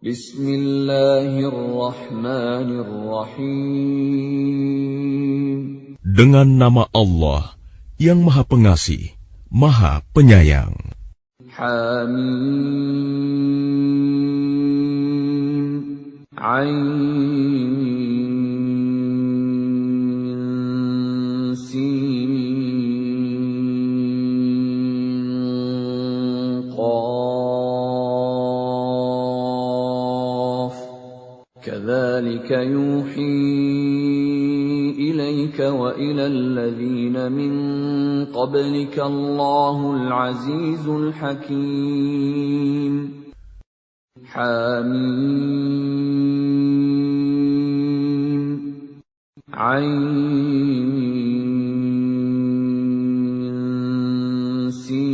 Bismillahirrahmanirrahim. Dengan nama Allah yang Maha Pengasih, Maha Penyayang. Hamim. Ain Sin Qaf. Kadzalika yuhi ilaika wa ilal ladzina min qablika Allahul Azizul Hakim. Hamim. Ain Sin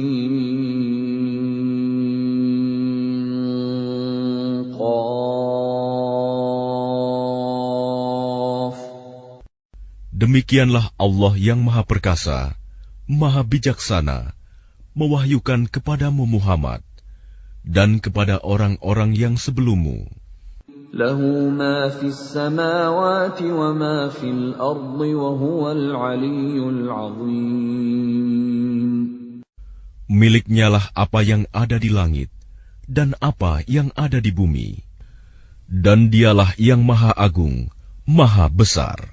Qaf. Demikianlah Allah yang Maha Perkasa, Maha Bijaksana, mewahyukan kepadamu Muhammad dan kepada orang-orang yang sebelummu. Lahu ma fis samawati wa ma fil ardi wa huwal aliyyul azim. Miliknyalah apa yang ada di langit dan apa yang ada di bumi, dan dialah yang Maha Agung, Maha Besar.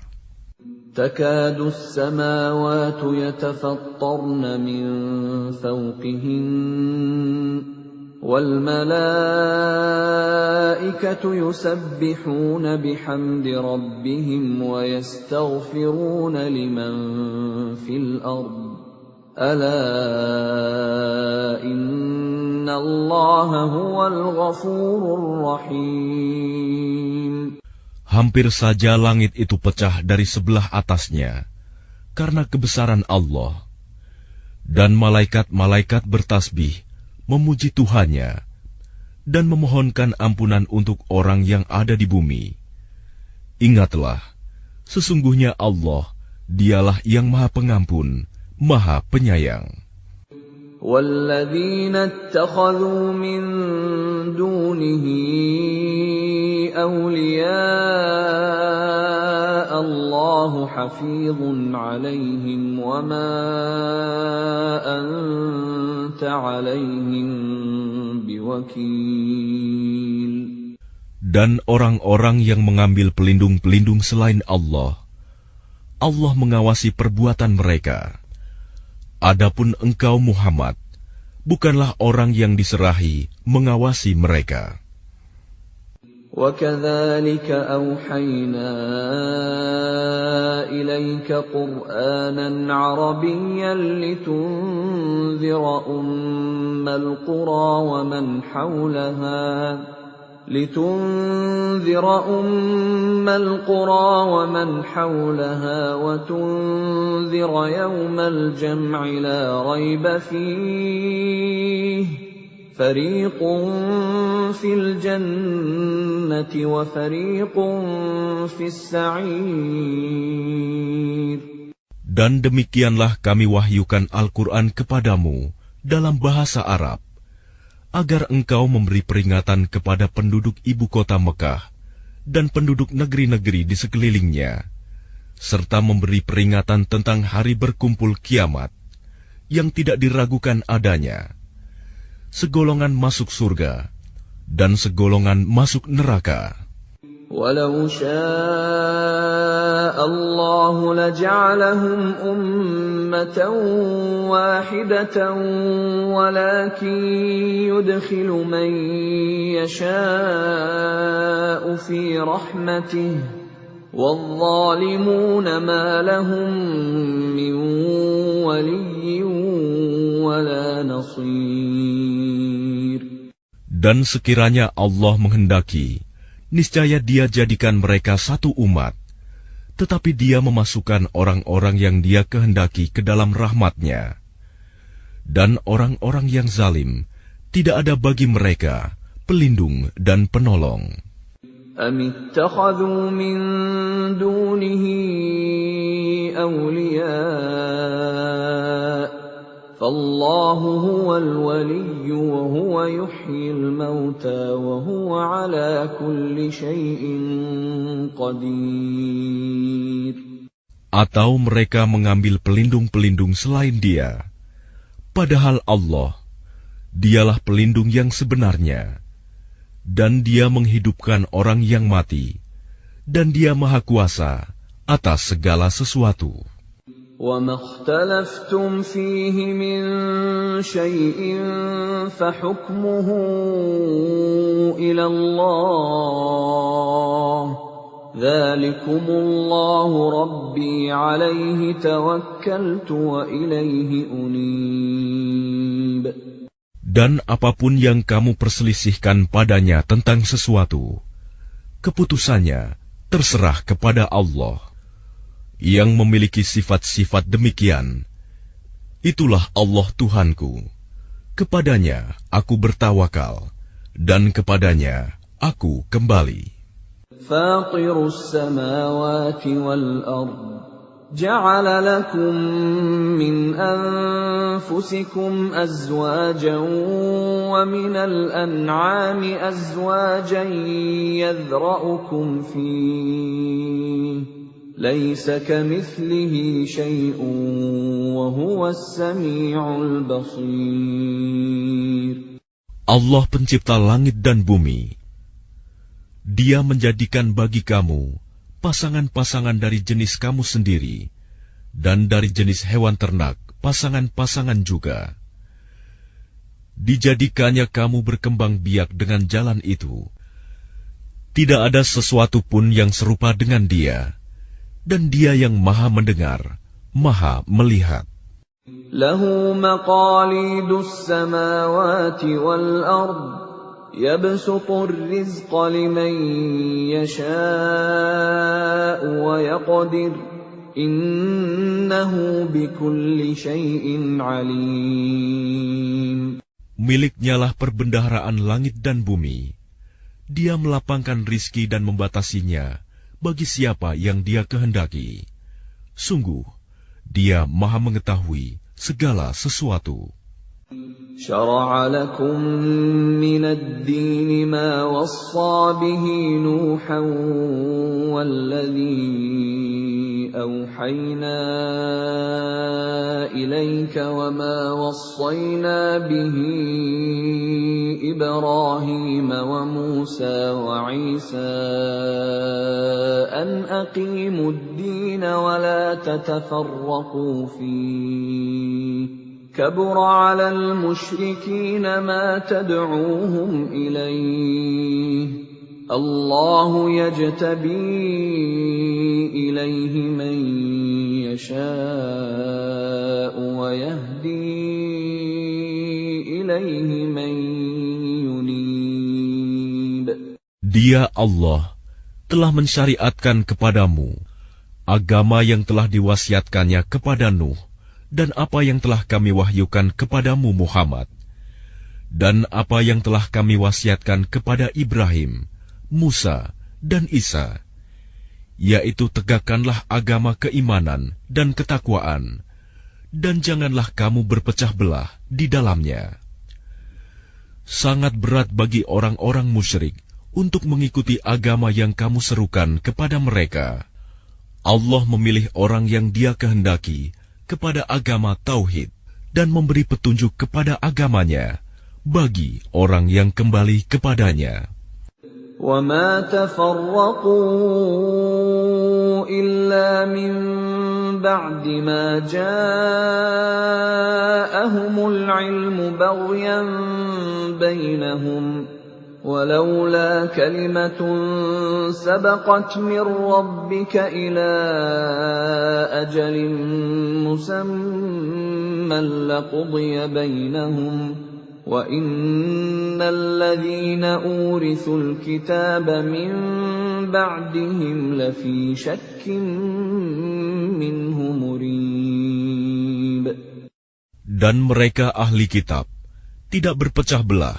Takadu as-samawati yatafattarna min fawqihin wal malaikatu yusabbihuna bihamdi rabbihim wa yastaghfiruna liman fil ard. Ala innallaha huwal ghafurur rahim. Hampir saja langit itu pecah dari sebelah atasnya karena kebesaran Allah, dan malaikat-malaikat bertasbih memuji Tuhannya dan memohonkan ampunan untuk orang yang ada di bumi. Ingatlah, sesungguhnya Allah, dialah yang Maha Pengampun, Maha Penyayang. وَالَّذِينَ اتَّخَذُوا مِن دُونِهِ أَوْلِيَاءَ اللَّهُ حَفِيظٌ عَلَيْهِمْ وَمَا أَنتَ عَلَيْهِمْ بِوَكِيلٍ. Dan orang-orang yang mengambil pelindung-pelindung selain Allah, Allah mengawasi perbuatan mereka. Adapun engkau Muhammad, bukanlah orang yang diserahi mengawasi mereka. وَكَذَلِكَ أَوْحَيْنَا إِلَيْكَ قُرْآنًا عَرَبِيًّا لِتُنذِرَ أُمَّ الْقُرَى وَمَنْ حَوْلَهَا وَتُنذِرَ يَوْمَ الْجَمْعِ لَا رَيْبَ فِيهِ فَرِيقٌ فِي الْجَنَّةِ وَفَرِيقٌ فِي السَّعِيرِ. Dan demikianlah kami wahyukan Al-Quran kepadamu dalam bahasa Arab, agar engkau memberi peringatan kepada penduduk ibu kota Mekah dan penduduk negeri-negeri di sekelilingnya, serta memberi peringatan tentang hari berkumpul kiamat yang tidak diragukan adanya. Segolongan masuk surga dan segolongan masuk neraka. وَلَوْ شَاءَ اللَّهُ لَجَعَلَهُمْ أُمَّةً وَاحِدَةً وَلَكِنْ يُدْخِلُ مَنْ يَشَاءُ فِي رَحْمَتِهِ وَالظَّالِمُونَ مَا لَهُمْ مِنْ وَلِيٍّ وَلَا نَصِيرٍ. Dan sekiranya Allah menghendaki, niscaya Dia jadikan mereka satu umat, tetapi Dia memasukkan orang-orang yang Dia kehendaki ke dalam rahmat-Nya. Dan orang-orang yang zalim, tidak ada bagi mereka pelindung dan penolong. أَمِ اتَّخَذُوا مِن دُونِهِ أَوْلِيَاءَ فالله هو الولي وهو يحيي الموتى وهو على كل شيء قدير. Atau mereka mengambil pelindung-pelindung selain Dia, padahal Allah, Dialah pelindung yang sebenarnya, dan Dia menghidupkan orang yang mati, dan Dia Maha Kuasa atas segala sesuatu. وَمَا اخْتَلَفْتُمْ فِيهِ مِنْ شَيْءٍ فَحُكْمُهُ إِلَى اللَّهِ ذَلِكُمُ اللَّهُ رَبِّي عَلَيْهِ تَوَكَّلْتُ وَإِلَيْهِ أُنِيبُ. Dan apapun yang kamu perselisihkan padanya tentang sesuatu, keputusannya terserah kepada Allah. Yang memiliki sifat-sifat demikian, itulah Allah Tuhanku. Kepadanya aku bertawakal, dan kepadanya aku kembali. Fatirus samawati wal ard, ja'ala lakum min anfusikum azwajan wa minal an'ami azwajan yadhra'ukum fihi. Laisa kamithlihi syai'un wa huwas sami'ul basir. Allah pencipta langit dan bumi. Dia menjadikan bagi kamu pasangan-pasangan dari jenis kamu sendiri, dan dari jenis hewan ternak pasangan-pasangan juga. Dijadikannya kamu berkembang biak dengan jalan itu. Tidak ada sesuatu pun yang serupa dengan Dia, dan Dia yang Maha mendengar, Maha melihat. Lahu maqalidus samawati wal ard, yabsutur rizqa liman yasha'u wa yaqdir, innahu bikulli syai'in alim. Miliknyalah perbendaharaan langit dan bumi. Dia melapangkan rizki dan membatasinya bagi siapa yang Dia kehendaki. Sungguh, Dia Maha mengetahui segala sesuatu. شرع لكم من الدين ما وصى به نوحا والذي أوحينا إليك وما وصينا به إبراهيم وموسى وعيسى أن أقيموا الدين ولا تتفرقوا فيه كبر على المشركين ما تدعوهم إليه الله يجتبي إليه من يشاء ويهدي إليه من ينيب. Dia Allah telah mensyariatkan kepadamu agama yang telah diwasiatkannya kepada Nuh, dan apa yang telah kami wahyukan kepadamu Muhammad, dan apa yang telah kami wasiatkan kepada Ibrahim, Musa, dan Isa, yaitu tegakkanlah agama keimanan dan ketakwaan, dan janganlah kamu berpecah belah di dalamnya. Sangat berat bagi orang-orang musyrik untuk mengikuti agama yang kamu serukan kepada mereka. Allah memilih orang yang Dia kehendaki kepada agama tauhid dan memberi petunjuk kepada agamanya bagi orang yang kembali kepadanya. وَمَا تَفَرَّقُوا إِلَّا مِن بَعْدِ مَا جَاءَهُمُ الْعِلْمُ بَغْيًا بَيْنَهُمْ وَلَوْلَا كَلِمَةٌ سَبَقَتْ مِنْ رَبِّكَ إِلَى أَجَلٍ مُّسَمًّى لَّقُضِيَ بَيْنَهُمْ وَإِنَّ الَّذِينَ أُورِثُوا الْكِتَابَ مِنْ بَعْدِهِمْ لَفِي شَكٍّ مِّنْهُ مُرِيبٍ. Dan mereka ahli kitab tidak berpecah belah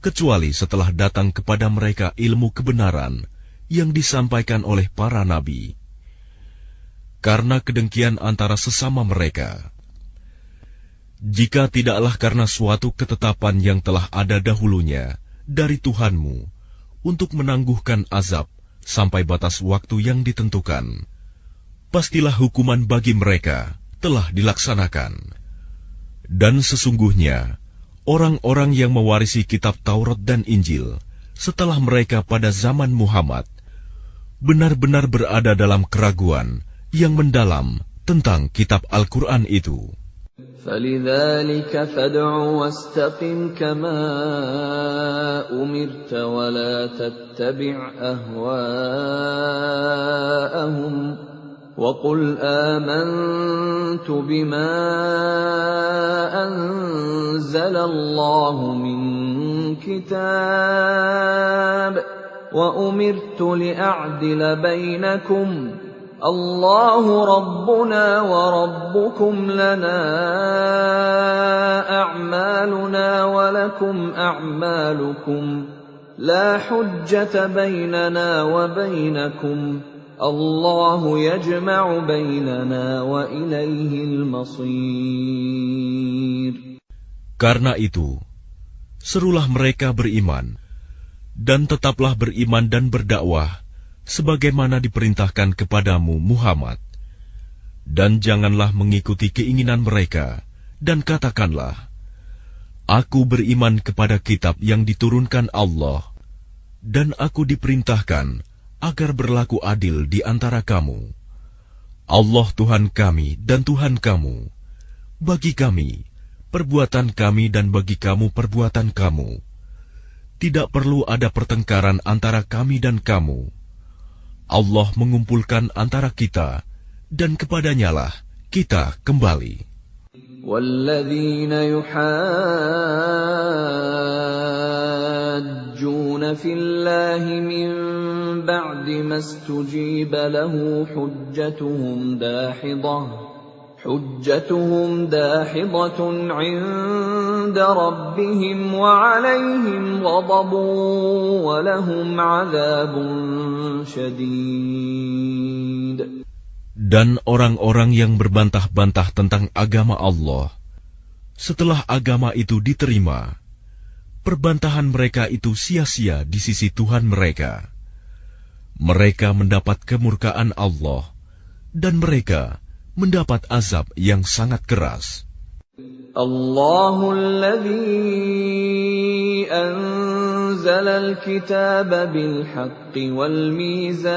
kecuali setelah datang kepada mereka ilmu kebenaran yang disampaikan oleh para nabi. Karena kedengkian antara sesama mereka, Jika tidaklah karena suatu ketetapan yang telah ada dahulunya dari Tuhanmu untuk menangguhkan azab sampai batas waktu yang ditentukan, pastilah hukuman bagi mereka telah dilaksanakan. Dan sesungguhnya, orang-orang yang mewarisi kitab Taurat dan Injil setelah mereka pada zaman Muhammad, benar-benar berada dalam keraguan yang mendalam tentang kitab Al-Quran itu. فَلِذَلِكَ فَادْعُ وَاسْتَقِمْ كَمَا أُمِرْتَ وَلَا تَتَّبِعْ أَهْوَاءَهُمْ وَقُلْ آمَنْتُ بِمَا أَنزَلَ اللَّهُ مِنْ كِتَابٍ وَأُمِرْتُ لِأَعْدِلَ بَيْنَكُمْ اللَّهُ رَبُّنَا وَرَبُّكُمْ لَنَا أَعْمَالُنَا وَلَكُمْ أَعْمَالُكُمْ لَا حُجَّةَ بَيْنَنَا وَبَيْنَكُمْ اللَّهُ يَجْمَعُ بَيْنَنَا وَإِلَيْهِ الْمَصِيرُ. Karena itu, serulah mereka beriman, dan tetaplah beriman dan berdakwah sebagaimana diperintahkan kepadamu Muhammad. Dan janganlah mengikuti keinginan mereka, dan katakanlah, Aku beriman kepada kitab yang diturunkan Allah, dan aku diperintahkan agar berlaku adil di antara kamu. Allah Tuhan kami dan Tuhan kamu. Bagi kami, perbuatan kami dan bagi kamu perbuatan kamu. Tidak perlu ada pertengkaran antara kami dan kamu. Allah mengumpulkan antara kita, dan kepadanyalah kita kembali. وَالَّذِينَ يُحَاجُّونَ فِي اللَّهِ مِن بَعْدِ مَا اسْتُجِيبَ لَهُ حُجَّتُهُمْ دَاحِضَةٌ عِندَ رَبِّهِمْ وَعَلَيْهِمْ غَضَبٌ وَلَهُمْ عَذَابٌ شَدِيدٌ. Dan orang-orang yang berbantah-bantah tentang agama Allah, setelah agama itu diterima, perbantahan mereka itu sia-sia di sisi Tuhan mereka. Mereka mendapat kemurkaan Allah, dan mereka mendapat azab yang sangat keras. Allahul ladzi anzalal kitaba bil haqqi wal mizan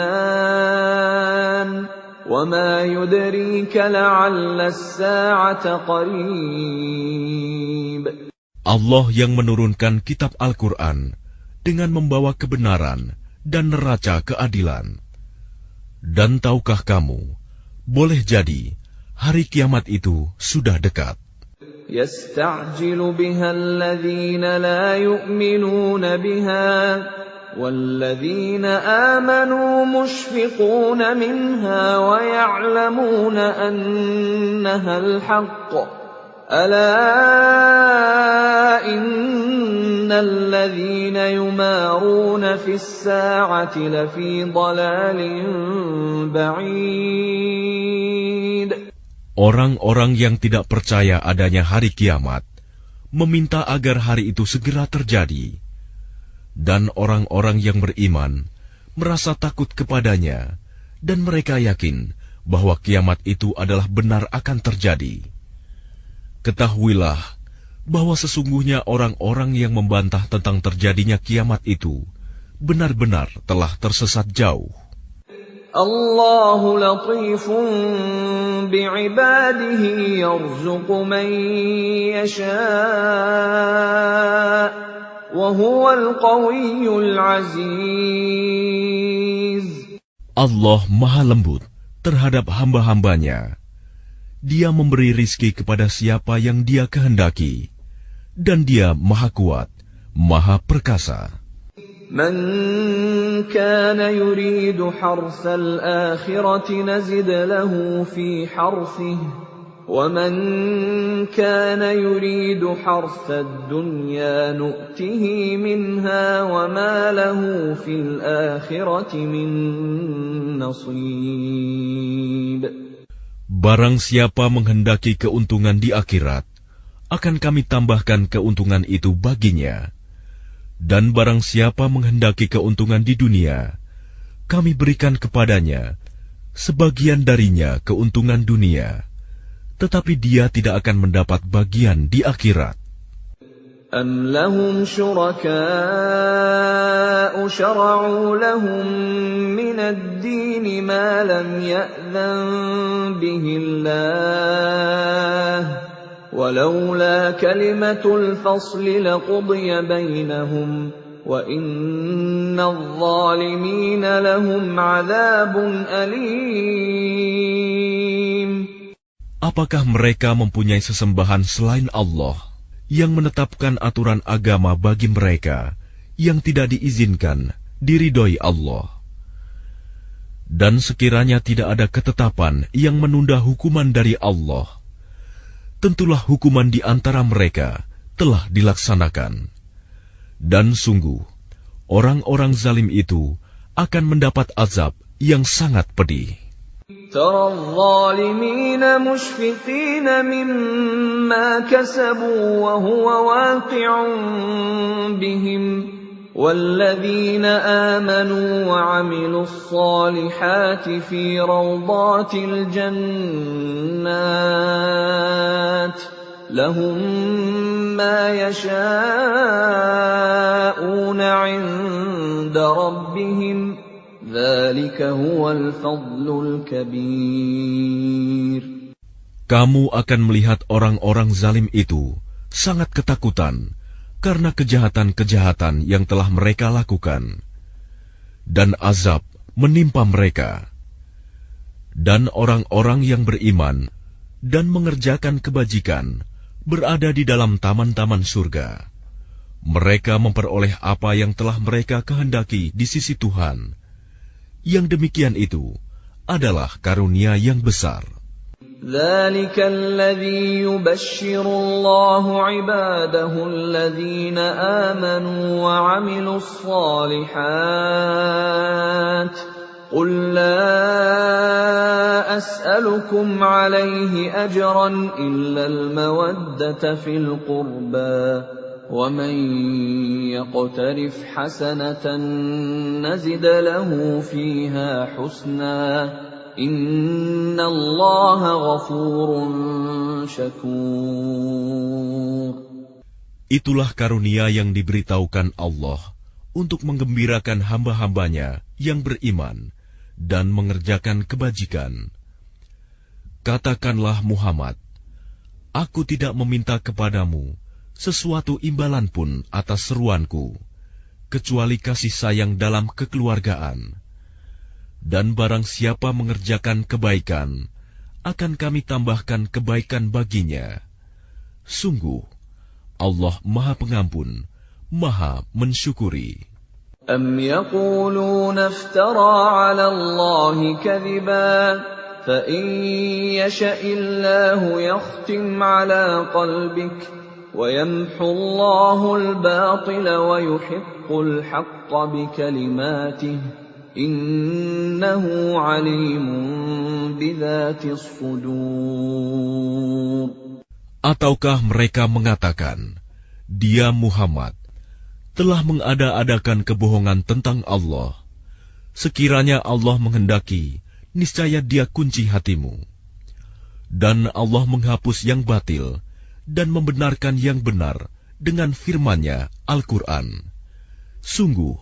wa ma yudrika la'alla as-sa'ata qarib. Allah yang menurunkan kitab Al-Quran dengan membawa kebenaran dan neraca keadilan. Dan tahukah kamu, boleh jadi hari kiamat itu sudah dekat. يَسْتَعْجِلُ بِهَا الَّذِينَ لَا يُؤْمِنُونَ بِهَا وَالَّذِينَ آمَنُوا مُشْفِقُونَ مِنْهَا وَيَعْلَمُونَ أَنَّهَا الْحَقُّ أَلَا إِنَّ الَّذِينَ يُمَارُونَ فِي السَّاعَةِ لَفِي ضَلَالٍ بَعِيدٍ. Orang-orang yang tidak percaya adanya hari kiamat meminta agar hari itu segera terjadi, dan orang-orang yang beriman merasa takut kepadanya, dan mereka yakin bahwa kiamat itu adalah benar akan terjadi. Ketahuilah bahwa sesungguhnya orang-orang yang membantah tentang terjadinya kiamat itu benar-benar telah tersesat jauh. Allahu latifun bi'ibadihi yarzuqu man yasha' wa huwal qawiyyul aziz. Allah Maha Lembut terhadap hamba-hambanya. Dia memberi rizki kepada siapa yang Dia kehendaki, dan Dia Maha Kuat, Maha Perkasa. Man kana yuridu harsal akhirati nazid lahu fi harsihi wa man kana yuridu harsad dunya nu'tihi minha wa ma lahu fil akhirati min nasib. Barang siapa menghendaki keuntungan di akhirat, akan kami tambahkan keuntungan itu baginya. Dan barang siapa menghendaki keuntungan di dunia, kami berikan kepadanya sebagian darinya keuntungan dunia, tetapi dia tidak akan mendapat bagian di akhirat. أَمْ لَهُمْ شُرَكَاءُ شَرَعُوا لَهُم مِّنَ الدِّينِ مَا لَمْ يَأْذَن بِهِ اللَّهُ وَلَوْلَا كَلِمَةُ الْفَصْلِ لَقُضِيَ بَيْنَهُمْ وَإِنَّ الظَّالِمِينَ لَهُمْ عَذَابٌ أَلِيمٌ. Apakah mereka mempunyai sesembahan selain Allah yang menetapkan aturan agama bagi mereka yang tidak diizinkan diridhoi Allah? Dan sekiranya tidak ada ketetapan yang menunda hukuman dari Allah, tentulah hukuman di antara mereka telah dilaksanakan. Dan sungguh, orang-orang zalim itu akan mendapat azab yang sangat pedih. ترى الظالمين مشفقين مما كسبوا وهو واقع بهم والذين آمنوا وعملوا الصالحات في روضات الجنات لهم ما يشاءون عند ربهم ذلك هو الفضل الكبير. Kamu akan melihat orang-orang zalim itu sangat ketakutan karena kejahatan-kejahatan yang telah mereka lakukan, dan azab menimpa mereka. Dan orang-orang yang beriman dan mengerjakan kebajikan berada di dalam taman-taman surga. Mereka memperoleh apa yang telah mereka kehendaki di sisi Tuhan. Yang demikian itu adalah karunia yang besar. ذَلِكَ الَّذِي يُبَشِّرُ اللَّهُ عِبَادَهُ الَّذِينَ آمَنُوا وَعَمِلُوا الصَّالِحَاتِ قُل لَّا أَسْأَلُكُمْ عَلَيْهِ أَجْرًا إِلَّا الْمَوَدَّةَ فِي الْقُرْبَى وَمَن يَقْتَرِفْ حَسَنَةً نَّزِدْ لَهُ فِيهَا حُسْنًا إِنَّ اللَّهَ غَفُورٌ شَكُورٌ. Itulah karunia yang diberitahukan Allah untuk menggembirakan hamba-hambanya yang beriman dan mengerjakan kebajikan. Katakanlah Muhammad, aku tidak meminta kepadamu sesuatu imbalan pun atas seruanku, kecuali kasih sayang dalam kekeluargaan. Dan barang siapa mengerjakan kebaikan, akan kami tambahkan kebaikan baginya. Sungguh, Allah Maha Pengampun, Maha Mensyukuri. أَمْ يَقُولُونَ افْتَرَىٰ عَلَى اللَّهِ كَذِبًا فَإِن يَشَإِ اللَّهُ يَخْتِمْ عَلَىٰ قَلْبِكَ وَيَمْحُ اللَّهُ الْبَاطِلَ وَيُحِقُّ الْحَقَّ بِكَلِمَاتِهِ إِنَّهُ عَلِيمٌ بِذَاتِ الصُّدُورِ. Ataukah mereka mengatakan, Dia Muhammad telah mengada-adakan kebohongan tentang Allah. Sekiranya Allah menghendaki, niscaya Dia kunci hatimu. Dan Allah menghapus yang batil dan membenarkan yang benar dengan firman-Nya Al-Quran. Sungguh,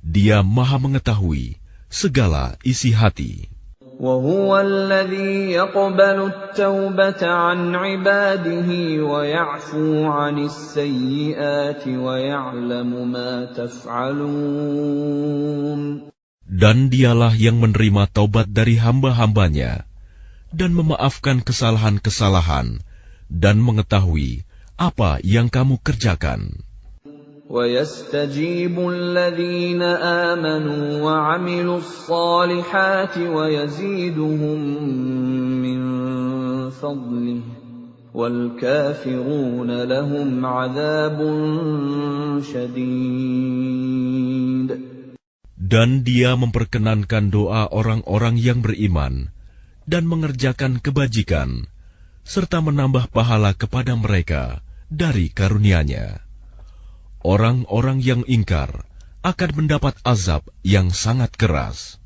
Dia Maha mengetahui segala isi hati. وَهُوَ الَّذِي يَقْبَلُ التَّوْبَةَ عَنْ عِبَادِهِ وَيَعْفُو عَنِ السَّيِّئَاتِ وَيَعْلَمُ مَا تَفْعَلُونَ. Dan Dialah yang menerima taubat dari hamba-hambanya dan memaafkan kesalahan-kesalahan dan mengetahui apa yang kamu kerjakan. وَيَسْتَجِيبُ الَّذِينَ آمَنُوا وَعَمِلُوا الصَّالِحَاتِ وَيَزِيدُهُم مِّن فَضْلِهِ وَالْكَافِرُونَ لَهُمْ عَذَابٌ شَدِيدٌ. Dan Dia memperkenankan doa orang-orang yang beriman dan mengerjakan kebajikan, serta menambah pahala kepada mereka dari karunia-Nya. Orang-orang yang ingkar akan mendapat azab yang sangat keras.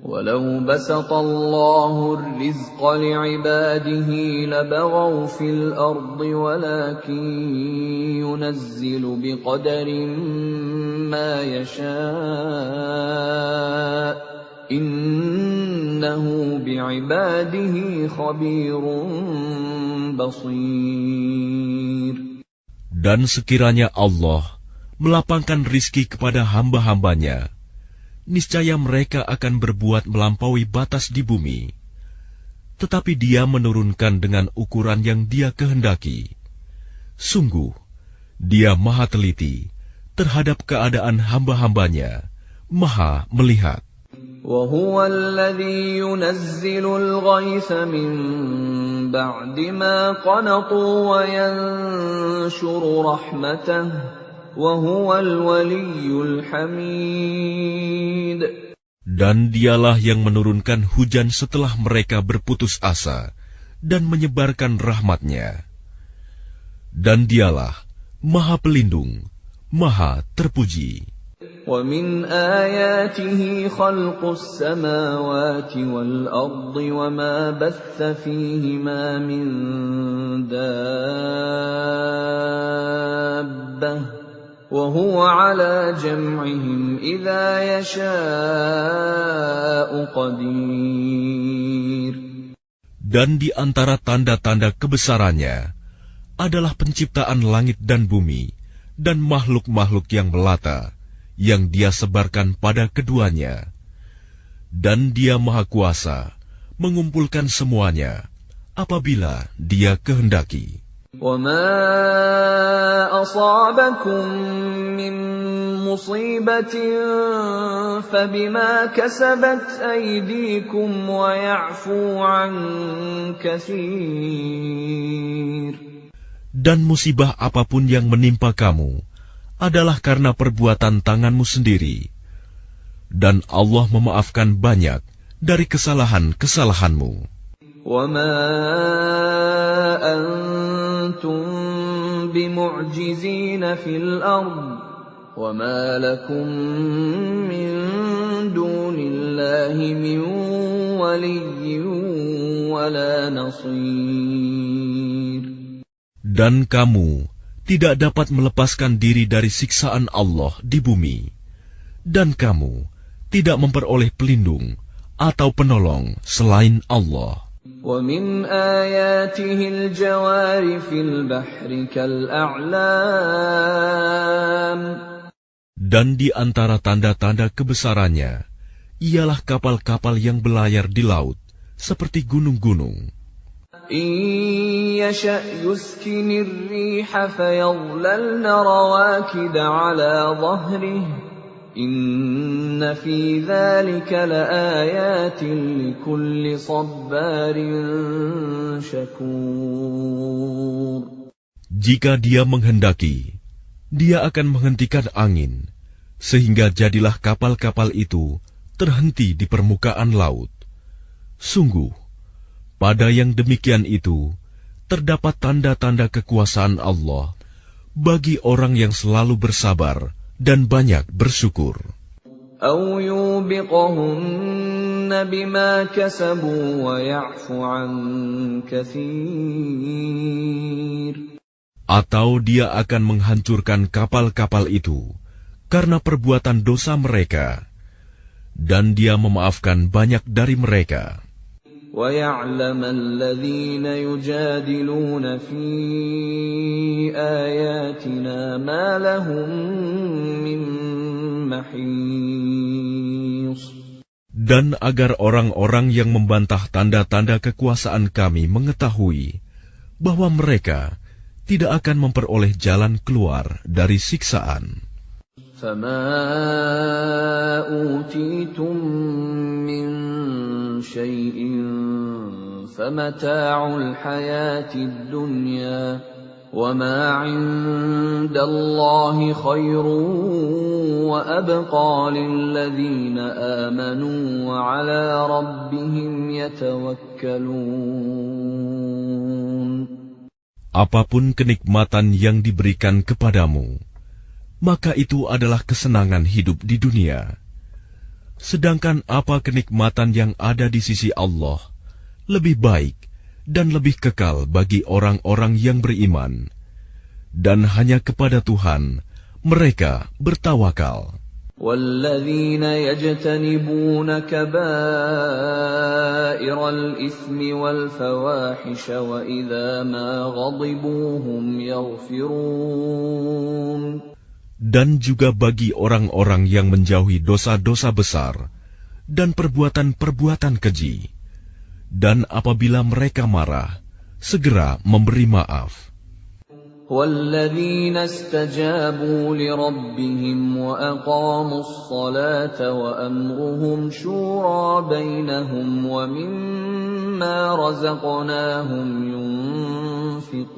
وَلَوْ بَسَطَ اللَّهُ الرِّزْقَ لِعِبَادِهِ لَبَغَوْا فِي الْأَرْضِ وَلَكِنْ يُنَزِّلُ بِقَدَرٍ مَا يَشَاءُ إِنَّهُ بِعِبَادِهِ خَبِيرٌ بَصِيرٌ. Dan sekiranya Allah melapangkan rizki kepada hamba-hambanya, niscaya mereka akan berbuat melampaui batas di bumi. Tetapi Dia menurunkan dengan ukuran yang Dia kehendaki. Sungguh, Dia Maha Teliti terhadap keadaan hamba-hambanya, Maha melihat. وَهُوَ الَّذِي يُنَزِّلُ الْغَيْثَ مِن بَعْدِ مَا قَنَطُوا وَيَنشُرُ رَحْمَتَهُ وَهُوَ الْوَلِيُّ الْحَمِيدُ. Dan Dialah yang menurunkan hujan setelah mereka berputus asa dan menyebarkan rahmat-Nya. Dan Dialah Maha Pelindung, Maha Terpuji. وَمِنْ آيَاتِهِ خَلْقُ السَّمَاوَاتِ وَالْأَرْضِ وَمَا بَثَّ فِيهِمَا مِنْ دَابَّةٍ وَهُوَ عَلَى جَمْعِهِمْ إِذَا يَشَاءُ قَدِيرٌ. Dan di antara tanda-tanda kebesarannya adalah penciptaan langit dan bumi dan makhluk-makhluk yang melata yang Dia sebarkan pada keduanya. Dan Dia Maha Kuasa mengumpulkan semuanya apabila Dia kehendaki. وَمَا أَصَابَكُم مِّن مُّصِيبَةٍ فَبِمَا كَسَبَتْ أَيْدِيكُمْ وَيَعْفُو عَن كَثِيرٍ. Dan musibah apapun yang menimpa kamu adalah karena perbuatan tanganmu sendiri. Dan Allah memaafkan banyak dari kesalahan-kesalahanmu. وَمَا أَنْتُمْ بِمُعْجِزِينَ فِي الْأَرْضِ وَمَا لَكُمْ مِنْ دُونِ اللَّهِ مِنْ وَلِيٍّ وَلَا نَصِيرٍ. Dan kamu tidak dapat melepaskan diri dari siksaan Allah di bumi, dan kamu tidak memperoleh pelindung atau penolong selain Allah. وَمِنْ آيَاتِهِ الْجَوَارِ فِي الْبَحْرِ كَالْأَعْلَامِ. Dan di antara tanda-tanda kebesarannya ialah kapal-kapal yang belayar di laut seperti gunung-gunung. إِن يَشَأْ يُسْكِنِ الرِّيحَ فَيَظْلَلْنَ رَوَاكِدَ عَلَى ظَهْرِهِ إِنَّ فِي ذَلِكَ لَآيَاتٍ لِكُلِّ صَبَّارٍ شَكُورٍ. Jika Dia menghendaki, Dia akan menghentikan angin, sehingga jadilah kapal-kapal itu terhenti di permukaan laut. Sungguh, pada yang demikian itu terdapat tanda-tanda kekuasaan Allah bagi orang yang selalu bersabar dan banyak bersyukur. أَوْ يُوبِقَهُنَّ بِمَا كَسَبُوا وَيَعْفُ عَن كَثِيرٍ. Atau Dia akan menghancurkan kapal-kapal itu karena perbuatan dosa mereka, dan Dia memaafkan banyak dari mereka. وَيَعْلَمَ الَّذِينَ يُجَادِلُونَ فِي آيَاتِنَا مَا لَهُم مِّن مَّحِيصٍ. Dan agar orang-orang yang membantah tanda-tanda kekuasaan Kami mengetahui bahwa mereka tidak akan memperoleh jalan keluar dari siksaan. فَمَا أُوتِيتُم مِّن شَيْءٍ فَمَتَاعُ الْحَيَاةِ الدُّنْيَا وَمَا عِندَ اللَّهِ خَيْرٌ وَأَبْقَىٰ لِلَّذِينَ آمَنُوا وَعَلَىٰ رَبِّهِمْ يَتَوَكَّلُونَ. apapun kenikmatan yang diberikan kepadamu, maka itu adalah kesenangan hidup di dunia. Sedangkan apa kenikmatan yang ada di sisi Allah lebih baik dan lebih kekal bagi orang-orang yang beriman, dan hanya kepada Tuhan mereka bertawakal. وَالَّذِينَ يَجْتَنِبُونَ كَبَائِرَ الْإِثْمِ وَالْفَوَاحِشَ وَإِذَا مَا غَضِبُوا هُمْ يَغْفِرُونَ. Dan juga bagi orang-orang yang menjauhi dosa-dosa besar dan perbuatan-perbuatan keji, dan apabila mereka marah, segera memberi maaf. وَالَّذِينَ اسْتَجَابُوا لِرَبِّهِمْ وَأَقَامُوا الصَّلَاةَ وَأَمْرُهُمْ شُورَىٰ بَيْنَهُمْ وَمِمَّا رَزَقْنَاهُمْ يُنْفِقُونَ.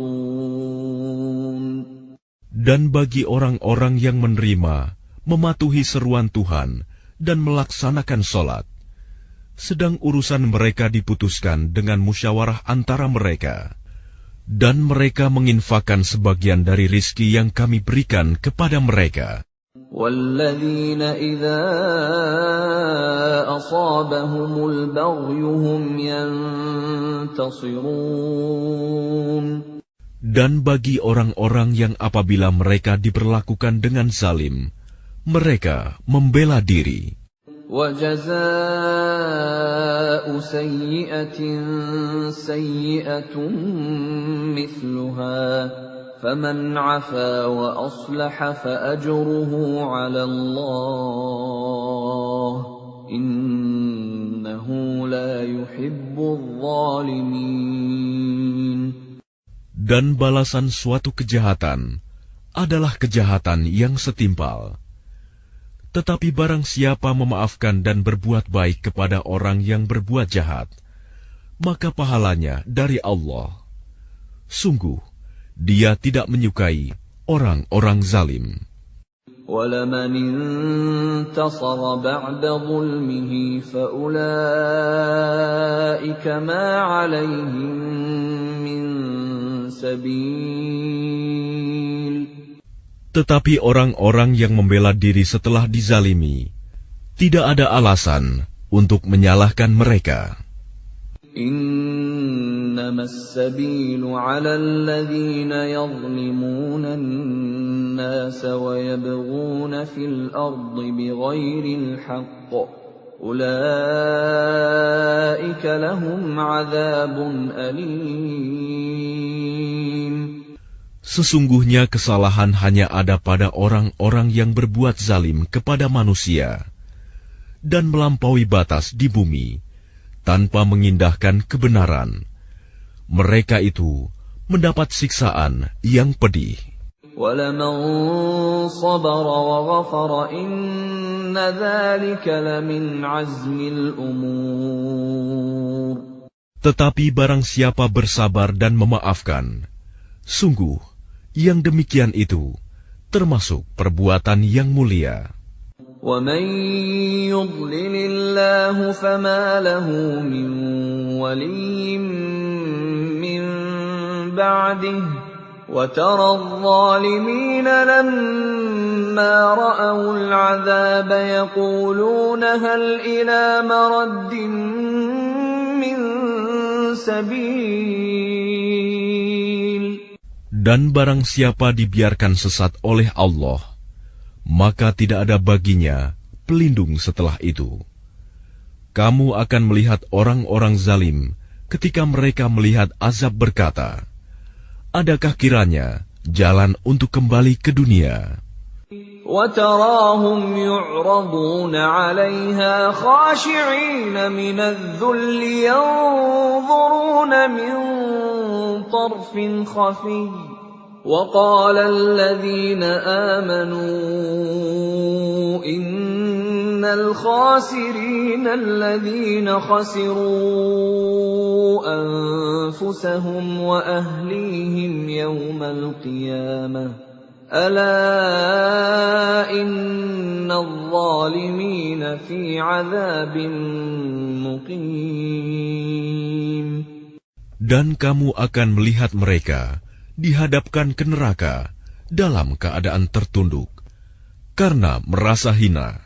Dan bagi orang-orang yang menerima, mematuhi seruan Tuhan, dan melaksanakan sholat, sedang urusan mereka diputuskan dengan musyawarah antara mereka, dan mereka menginfakkan sebagian dari rizki yang kami berikan kepada mereka. وَالَّذِينَ إِذَا أَصَابَهُمُ الْبَغْيُ هُمْ يَنْتَصِرُونَ. Dan bagi orang-orang yang apabila mereka diperlakukan dengan zalim, mereka membela diri. وَجَزَاءُ سَيِّئَةٍ سَيِّئَةٌ مِثْلُهَا فَمَنْ عَفَا وَأَصْلَحَ فَأَجْرُهُ عَلَى اللَّهِ إِنَّهُ لَا يُحِبُّ الظَّالِمِينَ. Dan balasan suatu kejahatan adalah kejahatan yang setimpal. Tetapi barang siapa memaafkan dan berbuat baik kepada orang yang berbuat jahat, maka pahalanya dari Allah. Sungguh, Dia tidak menyukai orang-orang zalim. وَلَمَنِ انتَصَرَ بَعْدَ ظُلْمِهِ فَأُولَئِكَ مَا عَلَيْهِمْ مِنْ سَبِيلٍ. Tetapi orang-orang yang membela diri setelah dizalimi, tidak ada alasan untuk menyalahkan mereka. إِنَّمَا السَّبِيلُ عَلَى الَّذِينَ يَظْلِمُونَ النَّاسَ وَيَبْغُونَ فِي الْأَرْضِ بِغَيْرِ الْحَقِّ أُولَئِكَ لَهُمْ عَذَابٌ أَلِيمٌ. Sesungguhnya kesalahan hanya ada pada orang-orang yang berbuat zalim kepada manusia dan melampaui batas di bumi tanpa mengindahkan kebenaran. Mereka itu mendapat siksaan yang pedih. وَلَمَنْ صَبَرَ وَغَفَرَ إِنَّ ذَلِكَ لَمِنْ عَزْمِ الْأُمُورِ. Tetapi barang siapa bersabar dan memaafkan, sungguh yang demikian itu termasuk perbuatan yang mulia. وَمَنْ يُضْلِلِ اللَّهُ فَمَا لَهُ مِنْ وَلِيٍّ مِّنْ بَعْدِهِ وَتَرَى الظَّالِمِينَ لَمَّا رَأَوُا الْعَذَابَ يَقُولُونَ هَلْ إِلَى مَرَدٍّ مِّنْ سَبِيلٍ. Dan barang siapa dibiarkan sesat oleh Allah, maka tidak ada baginya pelindung setelah itu. Kamu akan melihat orang-orang zalim ketika mereka melihat azab berkata, adakah kiranya jalan untuk kembali ke dunia? وَتَرَاهُمْ يُعْرَضُونَ عَلَيْهَا خَاشِعِينَ مِنَ الذُّلِّ يَنظُرُونَ مِنْ طَرْفٍ خَفِيٍّ وَقَالَ الَّذِينَ آمَنُوا إِنَّ الْخَاسِرِينَ الَّذِينَ خَسِرُوا أَنفُسَهُمْ وَأَهْلِيهِمْ يَوْمَ الْقِيَامَةِ أَلَا إِنَّ الظَّالِمِينَ فِي عَذَابٍ مُقِيمٍ. Dan kamu akan melihat mereka dihadapkan ke neraka dalam keadaan tertunduk karena merasa hina.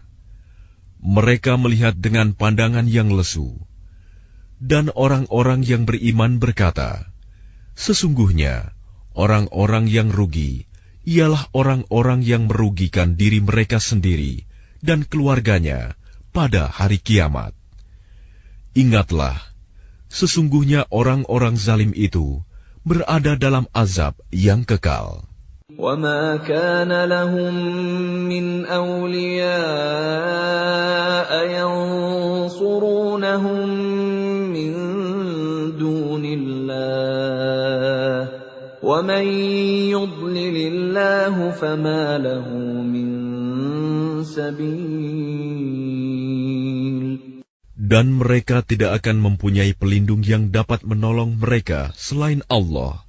Mereka melihat dengan pandangan yang lesu, dan orang-orang yang beriman berkata, sesungguhnya orang-orang yang rugi ialah orang-orang yang merugikan diri mereka sendiri dan keluarganya pada hari kiamat. Ingatlah, sesungguhnya orang-orang zalim itu berada dalam azab yang kekal. وَمَا كَانَ لَهُم مِّنْ أَوْلِيَاءَ يَنصُرُونَهُم مِّن دُونِ اللَّهِ وَمَن يُضْلِلِ اللَّهُ فَمَا لَهُ مِن سَبِيلٍ. Dan mereka tidak akan mempunyai pelindung yang dapat menolong mereka selain Allah.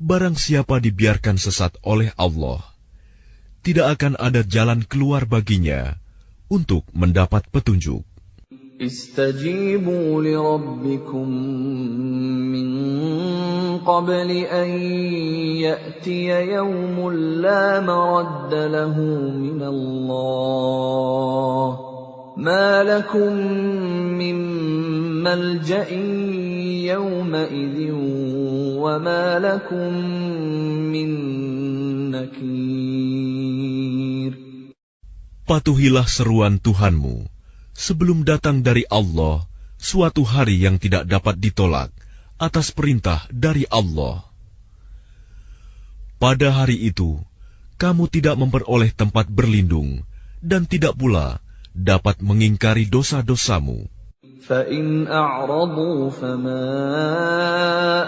Barang siapa dibiarkan sesat oleh Allah, tidak akan ada jalan keluar baginya untuk mendapat petunjuk. Istajibu li rabbikum min qabli an ya'tiya yawmun la maradda lahu min Allah. Ma lakum min malja'in yawma idhin wa ma lakum min nakir. Patuhilah seruan Tuhanmu sebelum datang dari Allah suatu hari yang tidak dapat ditolak atas perintah dari Allah. Pada hari itu, kamu tidak memperoleh tempat berlindung dan tidak pula dapat mengingkari dosa-dosamu. فَإِنْ أَعْرَضُوا فَمَا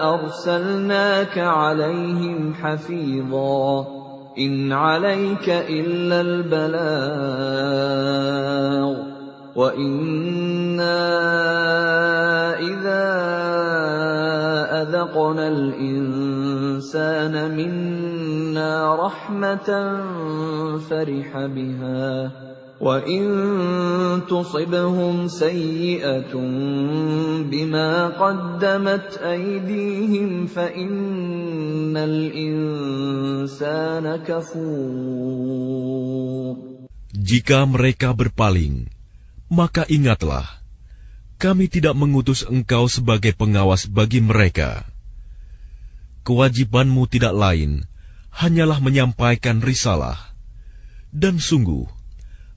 أَرْسَلْنَاكَ عَلَيْهِمْ حَفِيظًا إِنْ عَلَيْكَ إِلَّا الْبَلَاغُ وَإِنَّا إِذَا أَذَقْنَا الْإِنسَانَ مِنَّا رَحْمَةً فَرِحَ بِهَا وَإِن تُصِبْهُمْ سَيِّئَةٌ بِمَا قَدَّمَتْ أَيْدِيهِمْ فَإِنَّ الْإِنسَانَ كَفُورٌ. Jika mereka berpaling, maka ingatlah, kami tidak mengutus engkau sebagai pengawas bagi mereka. Kewajibanmu tidak lain, hanyalah menyampaikan risalah. Dan sungguh,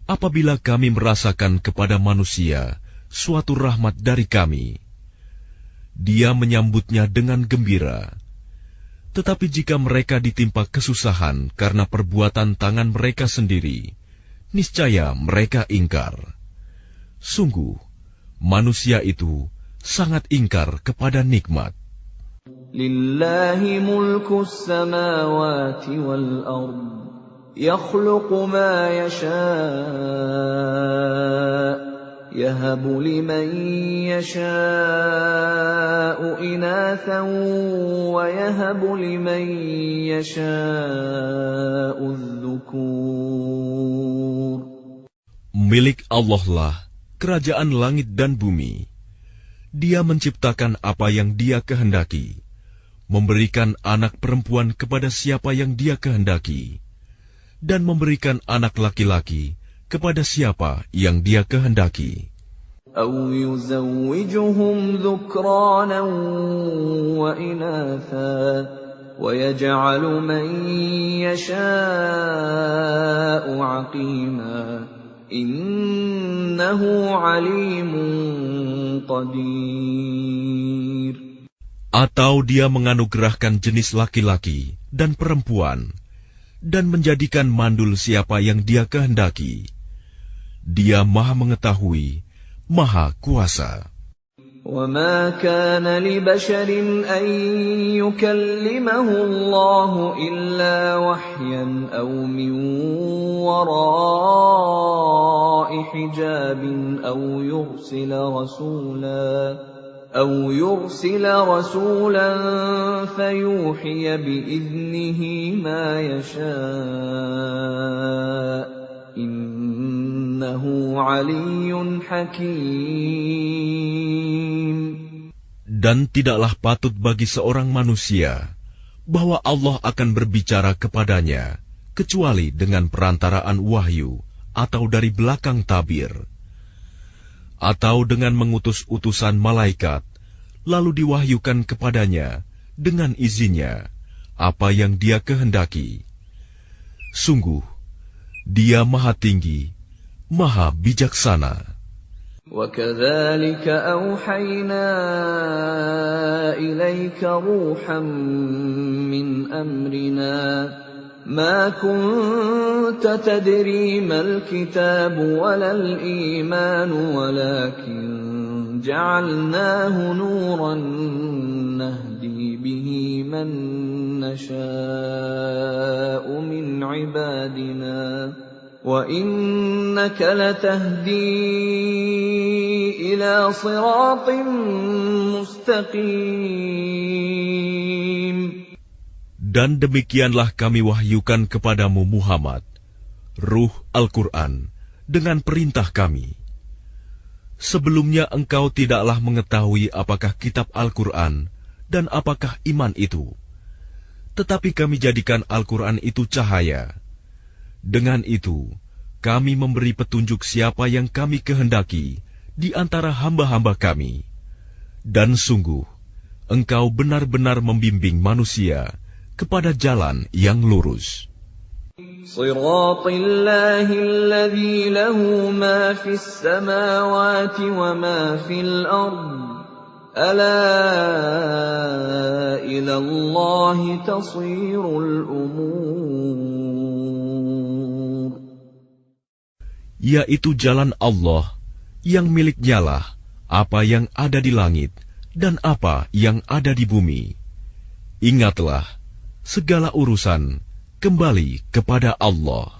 apabila kami merasakan kepada manusia suatu rahmat dari kami, dia menyambutnya dengan gembira. Tetapi jika mereka ditimpa kesusahan karena perbuatan tangan mereka sendiri, niscaya mereka ingkar. Sungguh, manusia itu sangat ingkar kepada nikmat. Lillahi mulkus samawati wal ardh. يخلق ما يشاء يهب لمن يشاء إناثا ويهب لمن يشاء الذكور. Milik Allah lah kerajaan langit dan bumi. Dia menciptakan apa yang Dia kehendaki, memberikan anak perempuan kepada siapa yang Dia kehendaki, dan memberikan anak laki-laki kepada siapa yang Dia kehendaki. أَوْ يُزَوِّجُهُمْ ذُكْرَانًا وَإِنَاثًا وَيَجْعَلُ مَن يَشَاءُ عَقِيمًا إِنَّهُ عَلِيمٌ قَدِيرٌ. Atau Dia menganugerahkan jenis laki-laki dan perempuan, dan menjadikan mandul siapa yang Dia kehendaki. Dia Maha Mengetahui, Maha Kuasa. وَمَا كَانَ لِبَشَرٍ أَن يُكَلِّمَهُ اللَّهُ إِلَّا وَحْيًا أَوْ مِن وَرَاءِ حِجَابٍ أَوْ يُرْسِلَ رَسُولًا فَيُوحِيَ بِإِذْنِهِ مَا يَشَاءُ إِنَّهُ عَلِيٌّ حَكِيمٌ. Dan tidaklah patut bagi seorang manusia bahwa Allah akan berbicara kepadanya kecuali dengan perantaraan wahyu atau dari belakang tabir, atau dengan mengutus utusan malaikat, lalu diwahyukan kepadanya dengan izinnya apa yang Dia kehendaki. Sungguh, Dia Maha Tinggi, Maha Bijaksana. وَكَذَلِكَ أَوْحَيْنَا إِلَيْكَ رُوحًا مِّنْ أَمْرِنَا مَا كُنتَ تَدْرِي مَا الْكِتَابُ وَلَا الْإِيمَانُ وَلَكِنْ جَعَلْنَاهُ نُورًا نَهْدِي بِهِ مَن نَّشَاءُ مِنْ عِبَادِنَا وَإِنَّكَ لَتَهْدِي إِلَى صِرَاطٍ مُسْتَقِيمٍ. Dan demikianlah kami wahyukan kepadamu Muhammad, Ruh Al-Quran, dengan perintah kami. Sebelumnya engkau tidaklah mengetahui apakah kitab Al-Quran dan apakah iman itu. Tetapi kami jadikan Al-Quran itu cahaya. Dengan itu, kami memberi petunjuk siapa yang kami kehendaki di antara hamba-hamba kami. Dan sungguh, engkau benar-benar membimbing manusia kepada jalan yang lurus. Siratillahi alladhi lahu ma fis samawati wa ma fil ard. Ala ila Allahi tasirul umur. Yaitu jalan Allah yang miliknyalah apa yang ada di langit dan apa yang ada di bumi. Ingatlah, segala urusan kembali kepada Allah.